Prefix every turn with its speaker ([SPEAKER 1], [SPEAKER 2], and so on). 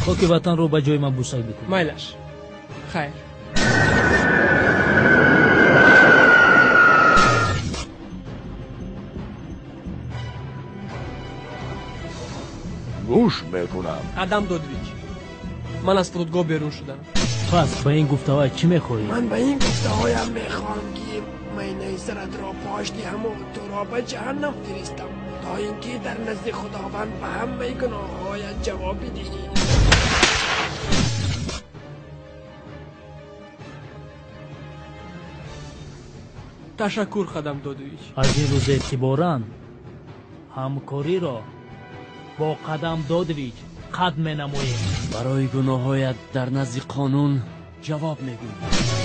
[SPEAKER 1] خاک وطن رو به جای من بوسک بکن.
[SPEAKER 2] مایلش. خیر.
[SPEAKER 3] گوش میکنم.
[SPEAKER 2] آدم دودویچ، من از فرودگاه بیرون شدم.
[SPEAKER 1] پس به این گفته های چی میخوایی؟
[SPEAKER 4] من به این گفته هایم میخوام که مینه سرت را پاش دهم و تو را به جهنم فرستم تا اینکه در نزد خداوند به همه گناه هایت جواب بدهی.
[SPEAKER 2] تشکر خدم دودویچ.
[SPEAKER 1] از این روز اعتباراً همکاری را با قدم دادویچ قد می نماییم.
[SPEAKER 5] برای گناهایت در نزد قانون جواب میگویی.